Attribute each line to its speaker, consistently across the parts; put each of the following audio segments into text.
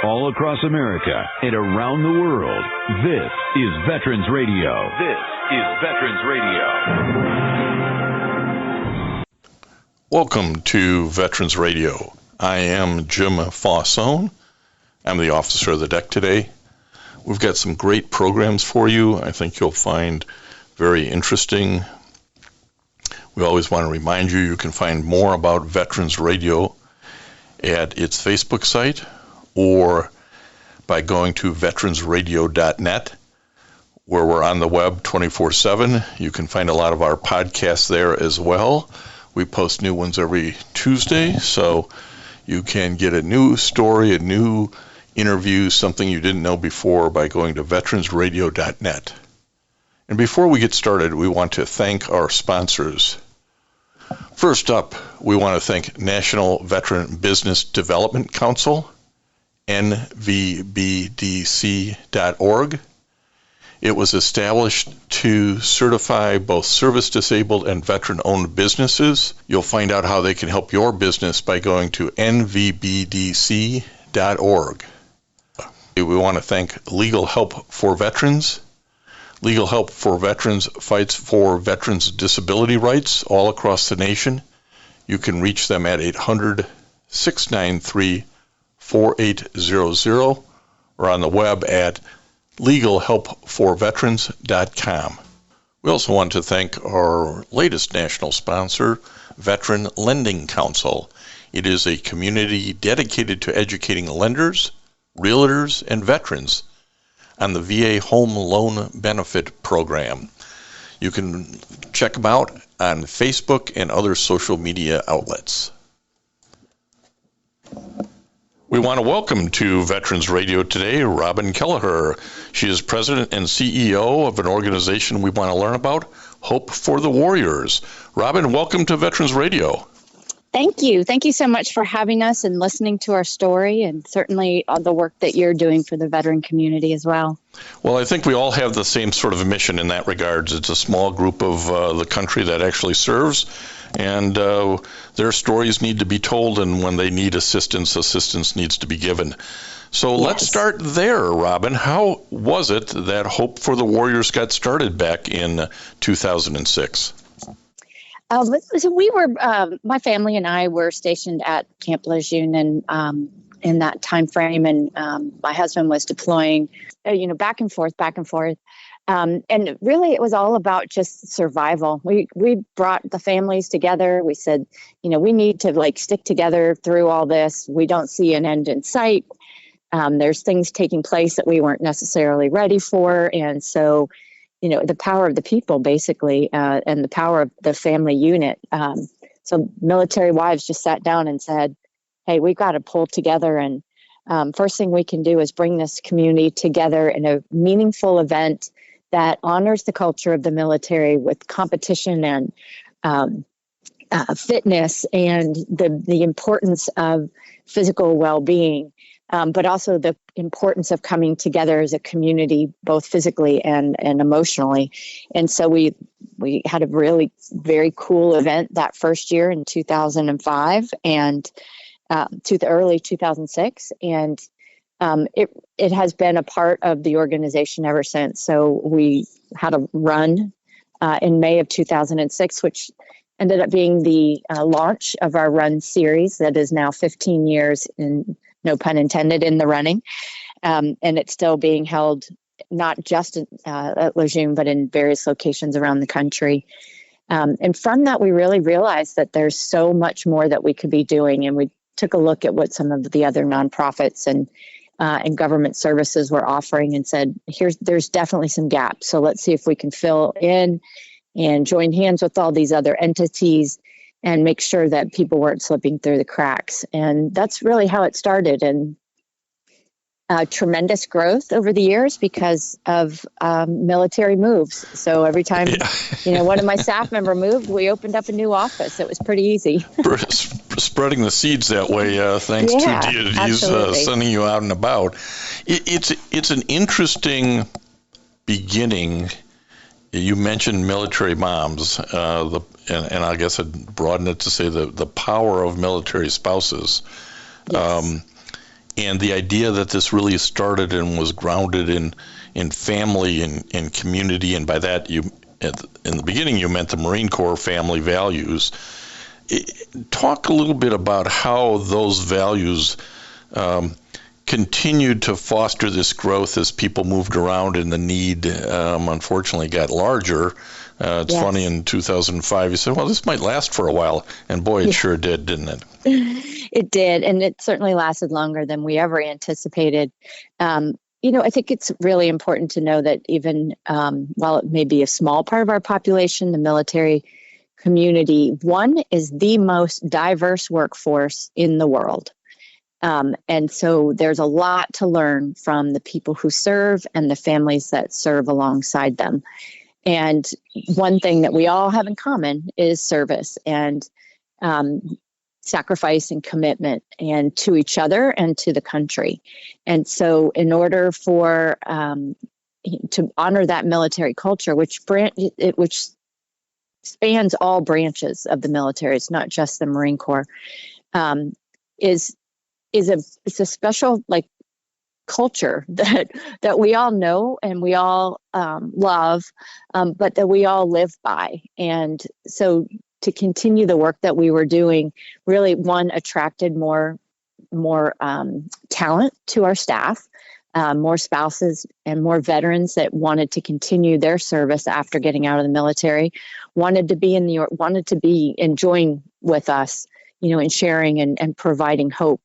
Speaker 1: all across America and around the world. This is Veterans Radio. This is Veterans Radio.
Speaker 2: Welcome to Veterans Radio. I am Jim Faussone. I'm the officer of the deck today. We've got some great programs for you. I think you'll find very interesting. We always want to remind you can find more about Veterans Radio at its Facebook site or by going to veteransradio.net, where we're on the web 24/7. You can find a lot of our podcasts there as well. We post new ones every Tuesday, so you can get a new story, a new interview, something you didn't know before by going to veteransradio.net. And before we get started, we want to thank our sponsors. First up, we want to thank National Veteran Business Development Council, nvbdc.org. It was established to certify both service-disabled and veteran-owned businesses. You'll find out how they can help your business by going to nvbdc.org. We want to thank Legal Help for Veterans. Legal Help for Veterans fights for veterans' disability rights all across the nation. You can reach them at 800-693-4800 or on the web at legalhelpforveterans.com. We also want to thank our latest national sponsor, Veteran Lending Council. It is a community dedicated to educating lenders, realtors, and veterans on the VA Home Loan Benefit Program. You can check them out on Facebook and other social media outlets. We want to welcome to Veterans Radio today Robin Kelleher. She is president and CEO of an organization we want to learn about, Hope for the Warriors. Robin, welcome to Veterans Radio.
Speaker 3: Thank you. Thank you so much for having us and listening to our story, and certainly all the work that you're doing for the veteran community as well.
Speaker 2: Well, I think we all have the same sort of mission in that regards. It's a small group of the country that actually serves, and their stories need to be told, and when they need assistance needs to be given. So Let's start there, Robin. How was it that Hope for the Warriors got started back in 2006?
Speaker 3: So we were, my family and I were stationed at Camp Lejeune in that time frame, and my husband was deploying, back and forth. And really, it was all about just survival. We brought the families together. We said, we need to stick together through all this. We don't see an end in sight. There's things taking place that we weren't necessarily ready for, and so. The power of the people, basically, and the power of the family unit. So military wives just sat down and said, hey, we've got to pull together. And first thing we can do is bring this community together in a meaningful event that honors the culture of the military with competition and fitness and the importance of physical well-being. But also the importance of coming together as a community, both physically and emotionally. And so we had a really very cool event that first year in 2005 and to the early 2006. And it has been a part of the organization ever since. So we had a run in May of 2006, which ended up being the launch of our run series that is now 15 years in, no pun intended, in the running. And it's still being held not just at Lejeune, but in various locations around the country. And from that, we really realized that there's so much more that we could be doing. And we took a look at what some of the other nonprofits and government services were offering and said, there's definitely some gaps. So let's see if we can fill in and join hands with all these other entities and make sure that people weren't slipping through the cracks. And that's really how it started. And tremendous growth over the years because of military moves. So every time, one of my staff member moved, we opened up a new office. It was pretty easy.
Speaker 2: Spreading the seeds that way, thanks to deities sending you out and about. It's an interesting beginning. You mentioned military moms, and I guess I'd broaden it to say the power of military spouses.
Speaker 3: Yes.
Speaker 2: and the idea that this really started and was grounded in family and community, and by that in the beginning you meant the Marine Corps family values. Talk a little bit about how those values continued to foster this growth as people moved around and the need unfortunately got larger. It's
Speaker 3: Yes.
Speaker 2: funny, in 2005 you said, well, this might last for a while, and boy, it sure did, didn't it?
Speaker 3: It did, and it certainly lasted longer than we ever anticipated. I think it's really important to know that even while it may be a small part of our population, the military community, one, is the most diverse workforce in the world. And so there's a lot to learn from the people who serve and the families that serve alongside them. And one thing that we all have in common is service and sacrifice and commitment, and to each other and to the country. And so in order for to honor that military culture, which spans all branches of the military, it's not just the Marine Corps, is a special culture that we all know and we all love, but that we all live by. And so to continue the work that we were doing, really, one, attracted more talent to our staff, more spouses and more veterans that wanted to continue their service after getting out of the military, wanted to be enjoying with us, and sharing and providing hope.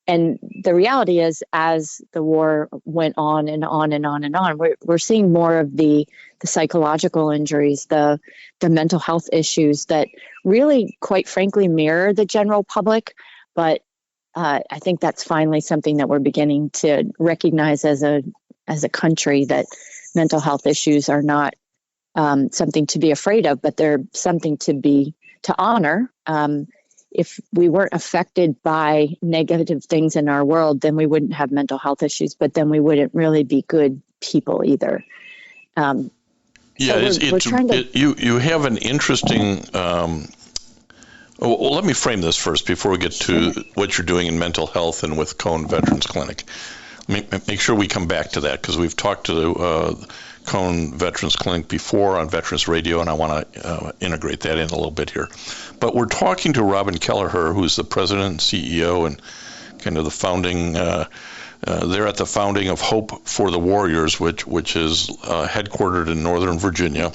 Speaker 3: And the reality is, as the war went on and on and on and on, we're seeing more of the psychological injuries, the mental health issues that really, quite frankly, mirror the general public. But I think that's finally something that we're beginning to recognize as a country, that mental health issues are not something to be afraid of, but they're something to honor. If we weren't affected by negative things in our world, then we wouldn't have mental health issues, but then we wouldn't really be good people either. You have an interesting, well, let me frame this first before we get to what you're doing in mental health and with Cone Veterans Clinic. Make sure we come back to that, because we've talked to the Cone Veterans Clinic before on Veterans Radio, and I want to integrate that in a little bit here. But we're talking to Robin Kelleher, who's the president and CEO and kind of the founding, they're at the founding of Hope for the Warriors, which is headquartered in Northern Virginia.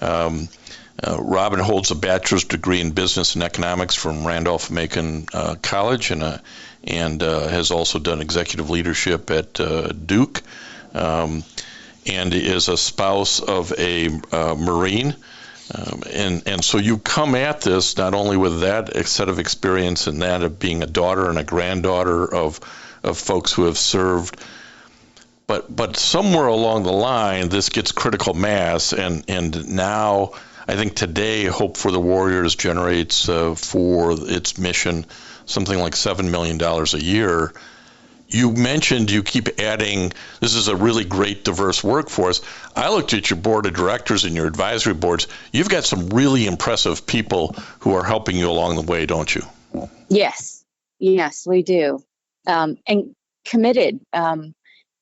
Speaker 3: Robin holds a bachelor's degree in business and economics from Randolph-Macon College, and has also done executive leadership at Duke, and is a spouse of a Marine. And so you come at this not only with that set of experience and that of being a daughter and a granddaughter of folks who have served, but somewhere along the line this gets critical mass, and now I think today Hope for the Warriors generates for its mission something like $7 million a year. You mentioned you keep adding, this is a really great diverse workforce. I looked at your board of directors and your advisory boards. You've got some really impressive people who are helping you along the way, don't you? Yes, we do. And committed.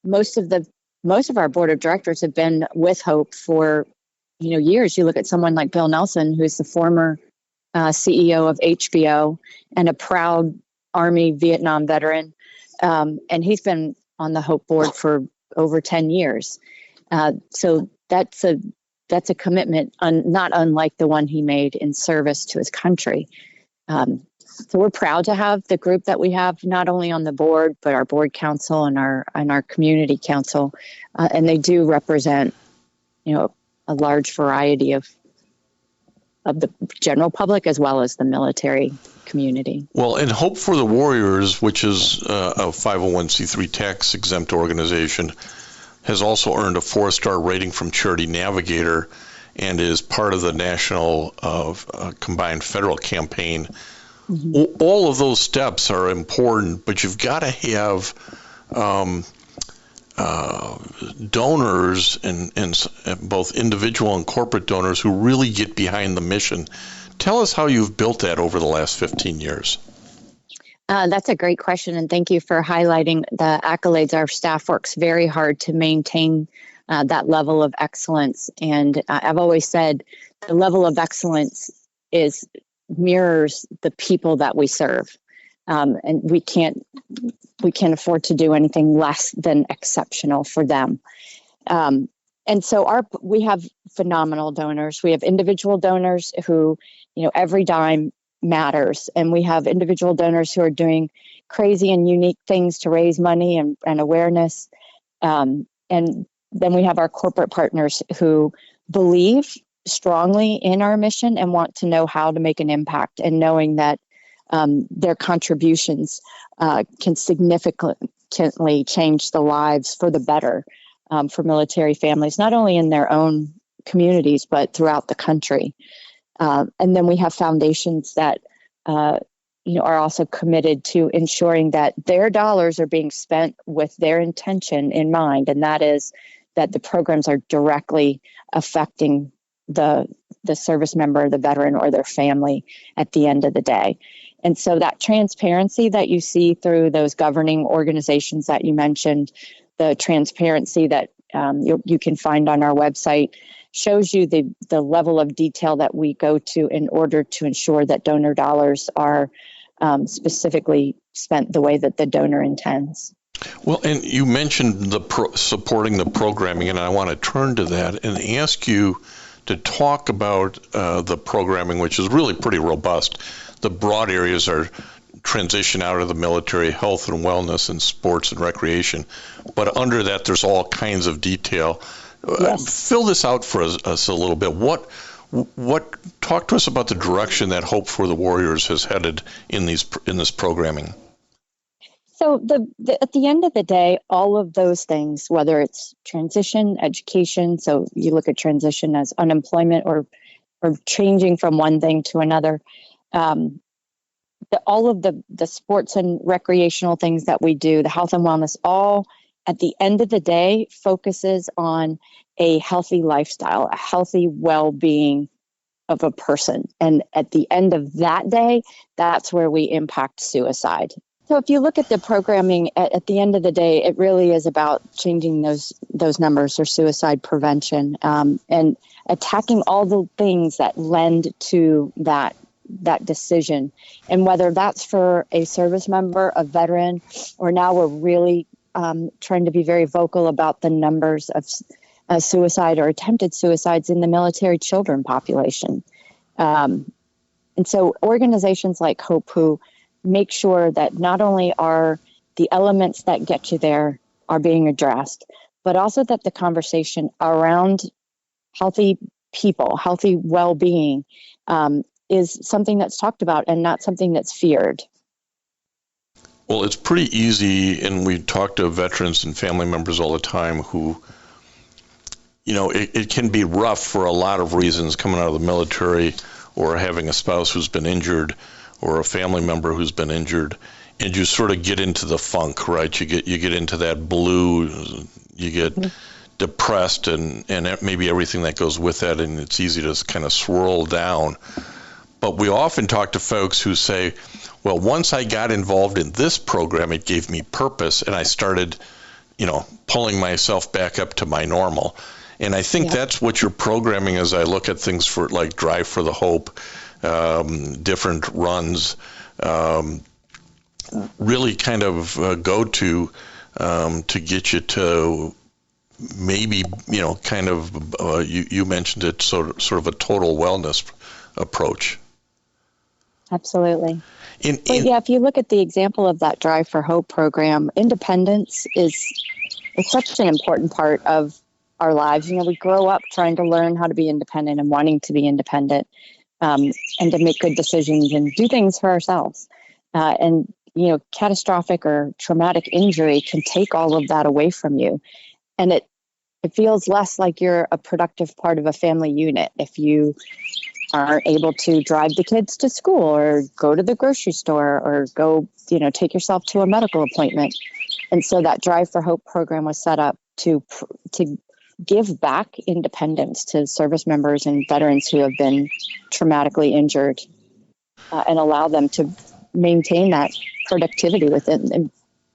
Speaker 3: Most of our board of directors have been with Hope for years. You look at someone like Bill Nelson, who's the former CEO of HBO and a proud Army Vietnam veteran. And he's been on the Hope board for over 10 years. So that's a commitment not unlike the one he made in service to his country. So we're proud to have the group that we have, not only on the board, but our board council and our community council. And they do represent, a large variety of the general public as well as the military community. Well,
Speaker 2: and Hope for the Warriors, which is a 501c3 tax-exempt organization, has also earned a 4-star rating from Charity Navigator and is part of the National Combined Federal Campaign. Mm-hmm. All of those steps are important, but you've got to have donors and both individual and corporate donors who really get behind the mission. Tell us how you've built that over the last 15 years.
Speaker 3: That's a great question, and thank you for highlighting the accolades. Our staff works very hard to maintain that level of excellence, and I've always said the level of excellence mirrors the people that we serve, and we can't afford to do anything less than exceptional for them. And so we have phenomenal donors. We have individual donors who, every dime matters. And we have individual donors who are doing crazy and unique things to raise money and awareness. And then we have our corporate partners who believe strongly in our mission and want to know how to make an impact, and knowing that their contributions can significantly change the lives for the better for military families, not only in their own communities, but throughout the country. And then we have foundations that are also committed to ensuring that their dollars are being spent with their intention in mind, and that is that the programs are directly affecting the service member, the veteran, or their family at the end of the day. And so that transparency that you see through those governing organizations that you mentioned, the transparency that you can find on our website, shows you the level of detail that we go to in order to ensure that donor dollars are specifically spent the way that the donor intends.
Speaker 2: Well, and you mentioned supporting the programming, and I want to turn to that and ask you to talk about the programming, which is really pretty robust. The broad areas are transition out of the military, health and wellness, and sports and recreation. But under that, there's all kinds of detail.
Speaker 3: Yes.
Speaker 2: Fill this out for us a little bit. Talk to us about the direction that Hope for the Warriors has headed in this programming.
Speaker 3: So at the end of the day, all of those things, whether it's transition, education, so you look at transition as unemployment or changing from one thing to another, all of the sports and recreational things that we do, the health and wellness, all at the end of the day focuses on a healthy lifestyle, a healthy well-being of a person. And at the end of that day, that's where we impact suicide. So if you look at the programming, at the end of the day, it really is about changing those numbers or suicide prevention, and attacking all the things that lend to that decision. And whether that's for a service member, a veteran, or now we're really trying to be very vocal about the numbers of suicide or attempted suicides in the military children population. And so organizations like Hope, who make sure that not only are the elements that get you there are being addressed, but also that the conversation around healthy people, healthy well-being, is something that's talked about and not something that's feared.
Speaker 2: Well, it's pretty easy, and we talk to veterans and family members all the time who, it can be rough for a lot of reasons, coming out of the military or having a spouse who's been injured or a family member who's been injured, and you sort of get into the funk, right? You get into that blue, you get depressed, and maybe everything that goes with that, and it's easy to kind of swirl down. But we often talk to folks who say, well, once I got involved in this program, it gave me purpose, and I started, pulling myself back up to my normal. And I think that's what your programming, as I look at things for like Drive for the Hope, different runs, really kind of go to get you to maybe, kind of, you mentioned it, sort of a total wellness approach.
Speaker 3: Absolutely. If you look at the example of that Drive for Hope program, independence is such an important part of our lives. We grow up trying to learn how to be independent and wanting to be independent, and to make good decisions and do things for ourselves. And catastrophic or traumatic injury can take all of that away from you. And it feels less like you're a productive part of a family unit if you aren't able to drive the kids to school or go to the grocery store or go, take yourself to a medical appointment. And so that Drive for Hope program was set up to give back independence to service members and veterans who have been traumatically injured, and allow them to maintain that productivity with it and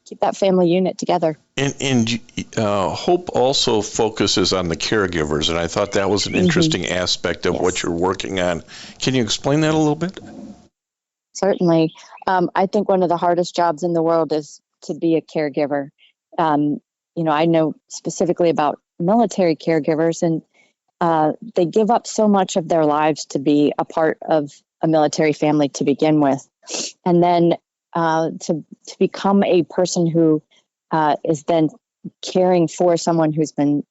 Speaker 3: keep that family unit together.
Speaker 2: And Hope also focuses on the caregivers, and I thought that was an interesting aspect of what you're working on. Can you explain that a little bit?
Speaker 3: Certainly. I think one of the hardest jobs in the world is to be a caregiver. I know specifically about military caregivers, and they give up so much of their lives to be a part of a military family to begin with. And then to become a person who is then caring for someone who's been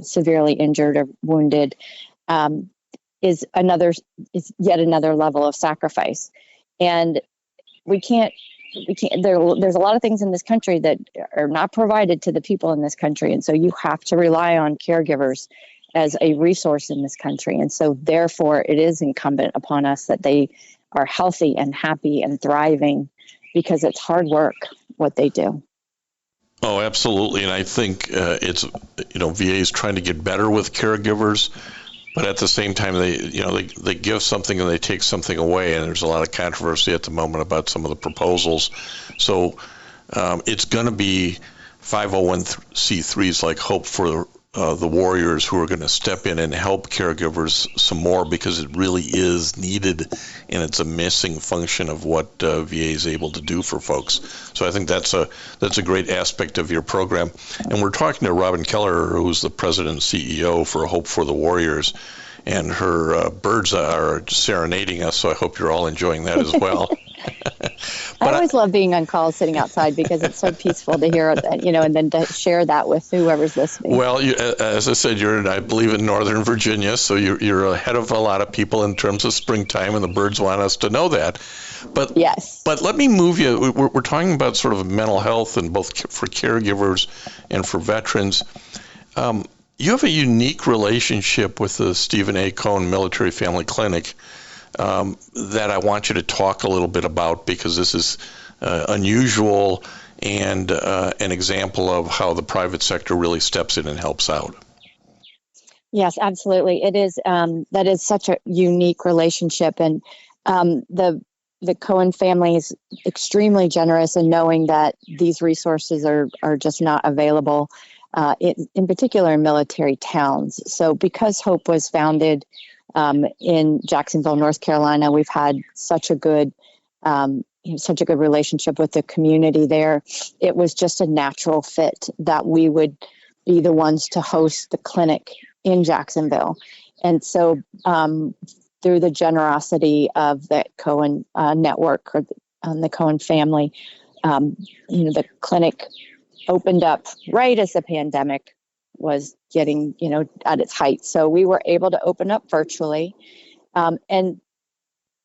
Speaker 3: severely injured or wounded is yet another level of sacrifice. And we can't there's a lot of things in this country that are not provided to the people in this country. And so you have to rely on caregivers as a resource in this country. And so therefore it is incumbent upon us that they are healthy and happy and thriving, because it's hard work what they do.
Speaker 2: Oh, absolutely. And I think it's, VA is trying to get better with caregivers, but at the same time, they give something and they take something away. And there's a lot of controversy at the moment about some of the proposals. So it's going to be 501c3s like Hope for the Warriors who are going to step in and help caregivers some more, because it really is needed, and it's a missing function of what VA is able to do for folks. So I think that's a great aspect of your program. And we're talking to Robin Keller, who's the president and CEO for Hope for the Warriors, and her birds are serenading us, so I hope you're all enjoying that as well.
Speaker 3: I always love being on call sitting outside, because it's so peaceful to hear that, and then to share that with whoever's listening.
Speaker 2: Well, as I said, I believe in Northern Virginia, so you're ahead of a lot of people in terms of springtime, and the birds want us to know that. But
Speaker 3: yes.
Speaker 2: But let me move you. We're talking about sort of mental health, and both for caregivers and for veterans. You have a unique relationship with the Stephen A. Cohen Military Family Clinic that I want you to talk a little bit about, because this is unusual and an example of how the private sector really steps in and helps out.
Speaker 3: Yes, absolutely. It is. That is such a unique relationship, and the Cohen family is extremely generous in knowing that these resources are just not available, in particular in military towns. So because Hope was founded in Jacksonville, North Carolina, we've had such a good relationship with the community there. It was just a natural fit that we would be the ones to host the clinic in Jacksonville. And so through the generosity of the Cohen network, or the Cohen family, the clinic opened up right as the pandemic was getting, at its height. So we were able to open up virtually. And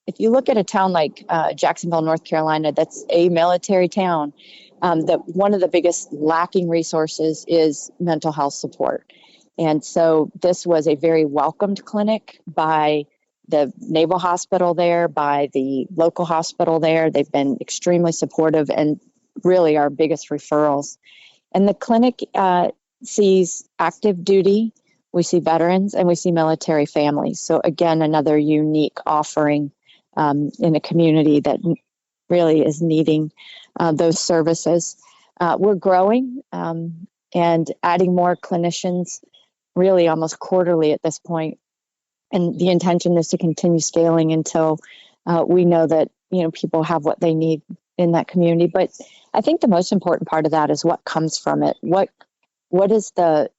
Speaker 3: if you look at a town like Jacksonville, North Carolina, that's a military town, that one of the biggest lacking resources is mental health support. And so this was a very welcomed clinic by the Naval Hospital there, by the local hospital there. They've been extremely supportive and really our biggest referrals. And the clinic sees active duty, we see veterans, and we see military families. So again, another unique offering in a community that really is needing those services. We're growing and adding more clinicians really almost quarterly at this point. And the intention is to continue scaling until we know that, people have what they need in that community. But I think the most important part of that is what comes from it. What is the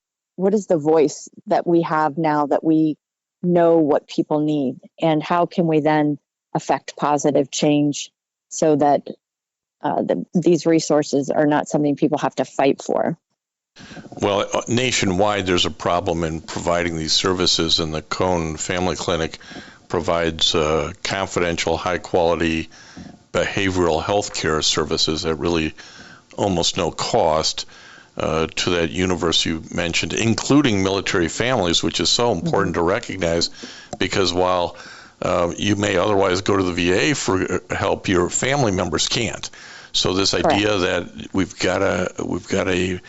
Speaker 3: voice that we have now that we know what people need, and how can we then affect positive change so that these resources are not something people have to fight for?
Speaker 2: Well, nationwide, there's a problem in providing these services, and the Cohen Family Clinic provides confidential, high-quality behavioral health care services at really almost no cost to that universe you mentioned, including military families, which is so important to recognize, because while you may otherwise go to the VA for help, your family members can't. So this idea that we've got a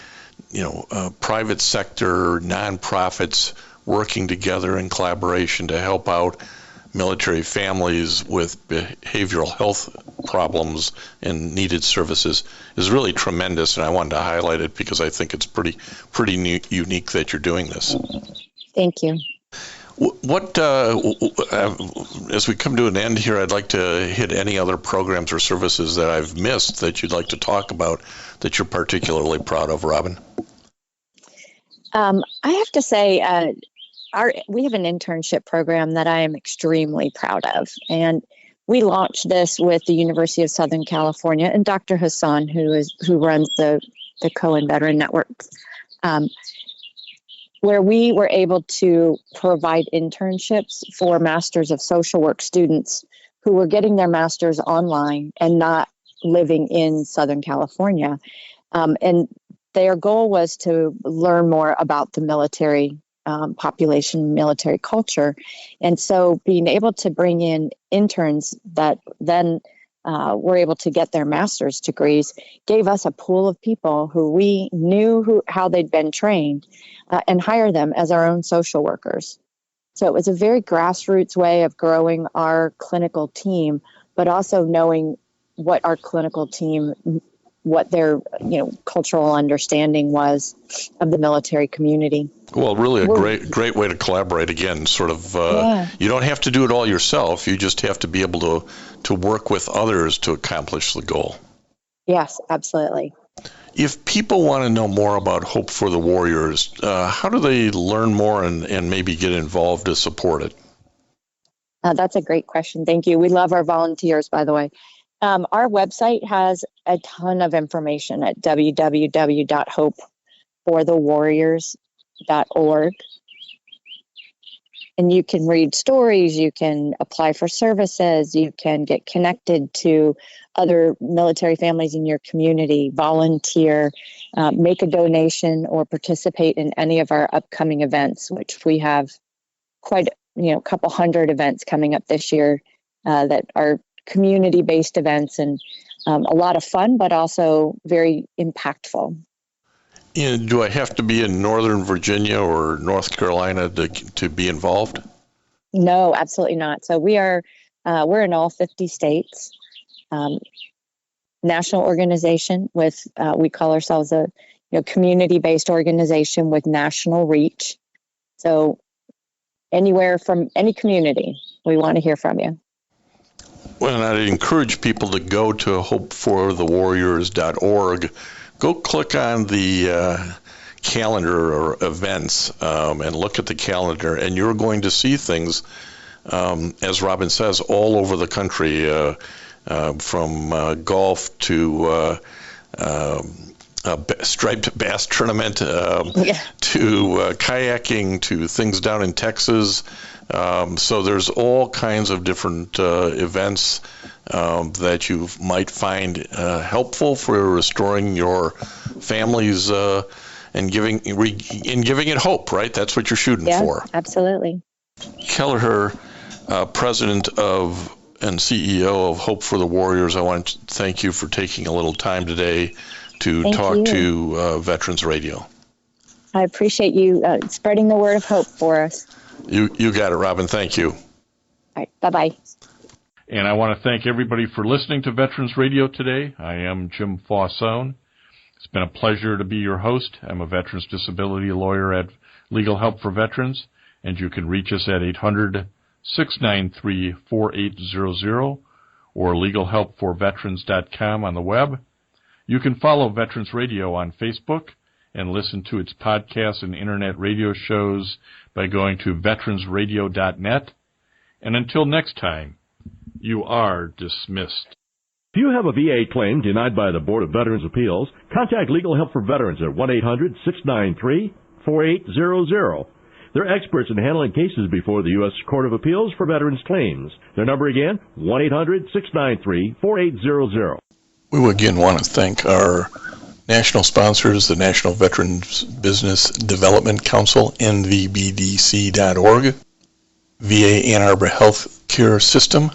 Speaker 2: private sector, nonprofits working together in collaboration to help out military families with behavioral health problems and needed services is really tremendous, and I wanted to highlight it because I think it's pretty unique that you're doing this.
Speaker 3: Thank you.
Speaker 2: What, as we come to an end here, I'd like to hit any other programs or services that I've missed that you'd like to talk about that you're particularly proud of, Robin.
Speaker 3: I have to say, we have an internship program that I am extremely proud of, and we launched this with the University of Southern California and Dr. Hassan, who runs the Cohen Veteran Network, where we were able to provide internships for Masters of Social Work students who were getting their masters online and not living in Southern California, and their goal was to learn more about the military population, military culture. And so being able to bring in interns that then were able to get their master's degrees gave us a pool of people who we knew how they'd been trained and hire them as our own social workers. So it was a very grassroots way of growing our clinical team, but also knowing what our clinical team, what their cultural understanding was of the military community.
Speaker 2: Well, really a great way to collaborate. Again, sort of, you don't have to do it all yourself. You just have to be able to work with others to accomplish the goal.
Speaker 3: Yes, absolutely.
Speaker 2: If people want to know more about Hope for the Warriors, how do they learn more and maybe get involved to support it?
Speaker 3: That's a great question. Thank you. We love our volunteers, by the way. Our website has a ton of information at www.hopeforthewarriors.org. And you can read stories, you can apply for services, you can get connected to other military families in your community, volunteer, make a donation, or participate in any of our upcoming events, which we have quite a couple hundred events coming up this year that are community-based events, and a lot of fun, but also very impactful.
Speaker 2: And do I have to be in Northern Virginia or North Carolina to be involved?
Speaker 3: No, absolutely not. So we're in all 50 states. National organization with we call ourselves a community-based organization with national reach. So anywhere from any community, we want to hear from you.
Speaker 2: Well, I'd encourage people to go to hopeforthewarriors.org. Go click on the calendar or events and look at the calendar, and you're going to see things, as Robin says, all over the country, from golf to striped bass tournament to kayaking to things down in Texas. So there's all kinds of different events that you might find helpful for restoring your families and giving it hope, right? That's what you're shooting for.
Speaker 3: Absolutely.
Speaker 2: Kelleher, President of and CEO of Hope for the Warriors, I want to thank you for taking a little time today to talk to Veterans Radio.
Speaker 3: I appreciate you spreading the word of hope for us.
Speaker 2: You got it, Robin. Thank you.
Speaker 3: All right. Bye-bye.
Speaker 4: And I want to thank everybody for listening to Veterans Radio today. I am Jim Faussone. It's been a pleasure to be your host. I'm a veterans disability lawyer at Legal Help for Veterans, and you can reach us at 800-693-4800 or legalhelpforveterans.com on the web. You can follow Veterans Radio on Facebook and listen to its podcasts and internet radio shows by going to veteransradio.net. And until next time, you are dismissed.
Speaker 5: If you have a VA claim denied by the Board of Veterans' Appeals, contact Legal Help for Veterans at 1-800-693-4800. They're experts in handling cases before the U.S. Court of Appeals for Veterans Claims. Their number again, 1-800-693-4800.
Speaker 2: We again want to thank our national sponsors, the National Veterans Business Development Council, NVBDC.org, VA Ann Arbor Health Care System,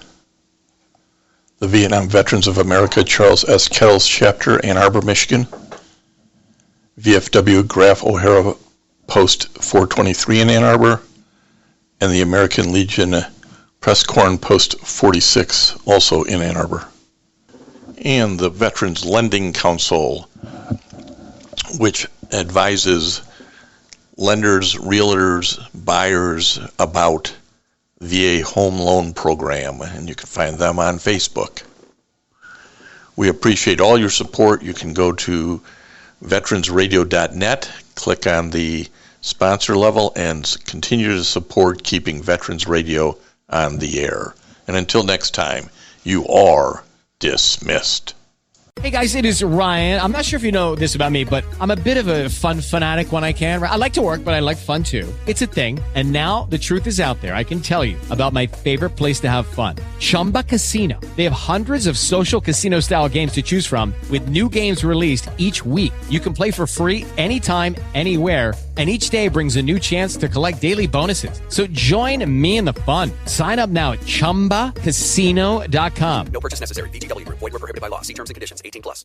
Speaker 2: the Vietnam Veterans of America Charles S. Kettles Chapter, Ann Arbor, Michigan, VFW Graf O'Hara Post 423 in Ann Arbor, and the American Legion Presscorn Post 46, also in Ann Arbor. And the Veterans Lending Council, which advises lenders, realtors, buyers about VA home loan program, and you can find them on Facebook. We appreciate all your support. You can go to veteransradio.net, click on the sponsor level, and continue to support keeping Veterans Radio on the air. And until next time, you are dismissed.
Speaker 6: Hey guys, it is Ryan. I'm not sure if you know this about me, but I'm a bit of a fun fanatic when I can. I like to work, but I like fun too. It's a thing. And now the truth is out there. I can tell you about my favorite place to have fun. Chumba Casino. They have hundreds of social casino style games to choose from with new games released each week. You can play for free anytime, anywhere. And each day brings a new chance to collect daily bonuses. So join me in the fun. Sign up now at ChumbaCasino.com.
Speaker 7: No purchase necessary. VGW Group. Void where prohibited by law. See terms and conditions. 18+.